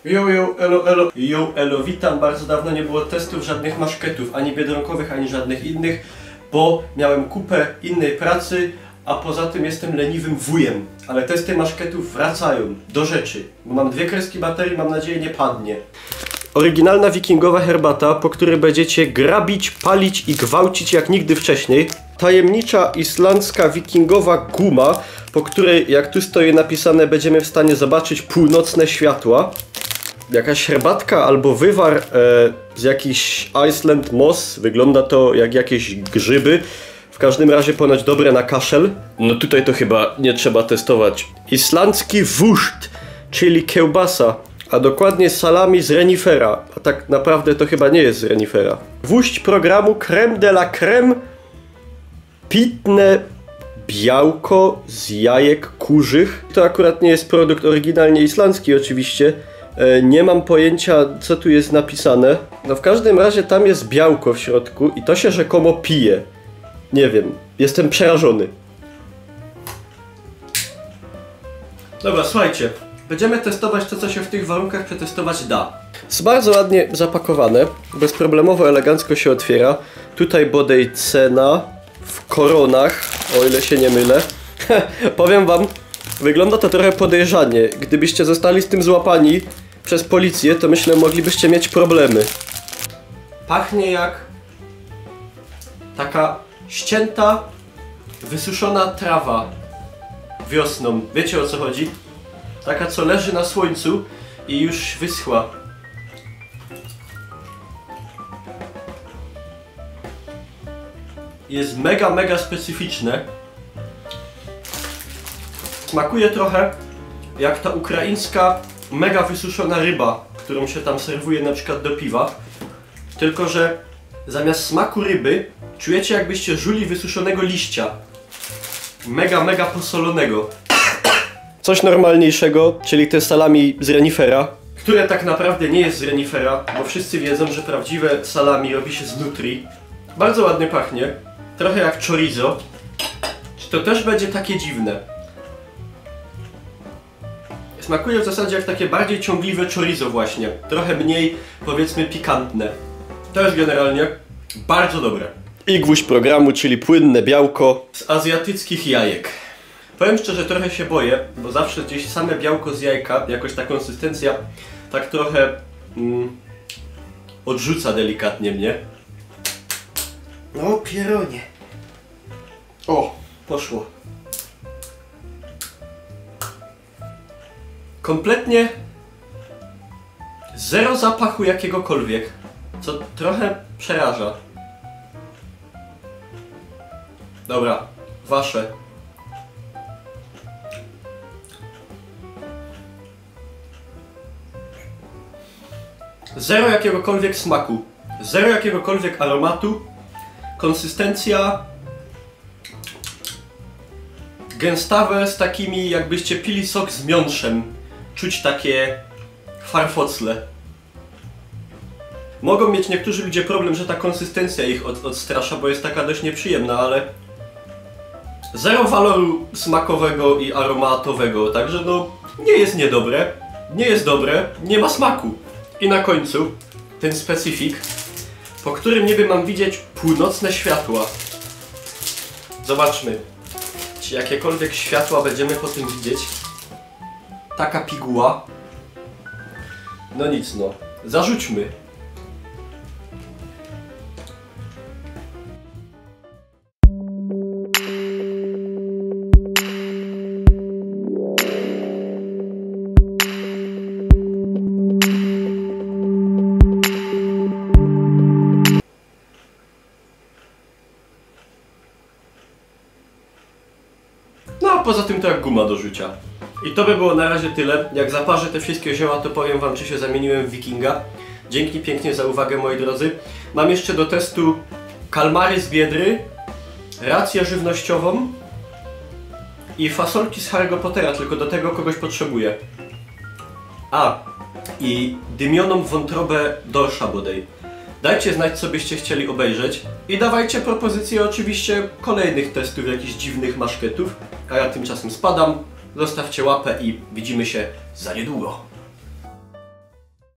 Elo, witam. Bardzo dawno nie było testów żadnych maszketów, ani biedronkowych, ani żadnych innych, bo miałem kupę innej pracy, a poza tym jestem leniwym wujem. Ale testy maszketów wracają do rzeczy, bo mam 2 kreski baterii, mam nadzieję nie padnie. Oryginalna wikingowa herbata, po której będziecie grabić, palić i gwałcić jak nigdy wcześniej. Tajemnicza islandzka wikingowa guma, po której, jak tu stoi napisane, będziemy w stanie zobaczyć północne światła. Jakaś herbatka albo wywar z jakiś Iceland moss. Wygląda to jak jakieś grzyby. W każdym razie ponoć dobre na kaszel. No tutaj to chyba nie trzeba testować. Islandzki wuszt, czyli kiełbasa. A dokładnie salami z renifera. A tak naprawdę to chyba nie jest z renifera. Wóść programu crème de la crème. Pitne białko z jajek kurzych. To akurat nie jest produkt oryginalnie islandzki oczywiście. Nie mam pojęcia, co tu jest napisane. No w każdym razie tam jest białko w środku i to się rzekomo pije. Nie wiem, jestem przerażony. Dobra, słuchajcie. Będziemy testować to, co się w tych warunkach przetestować da. Jest bardzo ładnie zapakowane. Bezproblemowo, elegancko się otwiera. Tutaj bodaj cena w koronach, o ile się nie mylę. Powiem wam, wygląda to trochę podejrzanie. Gdybyście zostali z tym złapani przez policję, to myślę, moglibyście mieć problemy. Pachnie jak taka ścięta, wysuszona trawa wiosną. Wiecie, o co chodzi? Taka, co leży na słońcu i już wyschła. Jest mega specyficzne. Smakuje trochę jak ta ukraińska mega wysuszona ryba, którą się tam serwuje na przykład do piwa. Tylko że zamiast smaku ryby czujecie, jakbyście żuli wysuszonego liścia. Mega posolonego. Coś normalniejszego, czyli te salami z renifera, które tak naprawdę nie jest z renifera, bo wszyscy wiedzą, że prawdziwe salami robi się z nutri. Bardzo ładnie pachnie, trochę jak chorizo. Czy to też będzie takie dziwne? Smakuje w zasadzie jak takie bardziej ciągliwe chorizo właśnie, trochę mniej, powiedzmy, pikantne. To jest generalnie bardzo dobre. I gwóźdź programu, czyli płynne białko z azjatyckich jajek. Powiem szczerze, trochę się boję, bo zawsze gdzieś same białko z jajka, jakoś ta konsystencja tak trochę odrzuca delikatnie mnie. No pieronie. O, poszło. Kompletnie zero zapachu jakiegokolwiek, co trochę przeraża. Dobra, wasze. Zero jakiegokolwiek smaku, zero jakiegokolwiek aromatu, konsystencja gęstawe z takimi, jakbyście pili sok z miątrzem. Czuć takie farfocle. Mogą mieć niektórzy ludzie problem, że ta konsystencja ich odstrasza, bo jest taka dość nieprzyjemna, ale zero waloru smakowego i aromatowego, także no nie jest niedobre, nie jest dobre, nie ma smaku. I na końcu ten specyfik, po którym niby mam widzieć północne światła. Zobaczmy, czy jakiekolwiek światła będziemy po tym widzieć. Taka piguła. No nic no, zarzućmy. No a poza tym to jak guma do rzucia. I to by było na razie tyle. Jak zaparzę te wszystkie zioła, to powiem wam, czy się zamieniłem w wikinga. Dzięki pięknie za uwagę, moi drodzy. Mam jeszcze do testu kalmary z Biedry, rację żywnościową i fasolki z Harry'ego Pottera, tylko do tego kogoś potrzebuję. A, i dymioną wątrobę dorsza bodaj. Dajcie znać, co byście chcieli obejrzeć i dawajcie propozycje oczywiście kolejnych testów jakichś dziwnych maszketów. A ja tymczasem spadam, zostawcie łapę i widzimy się za niedługo.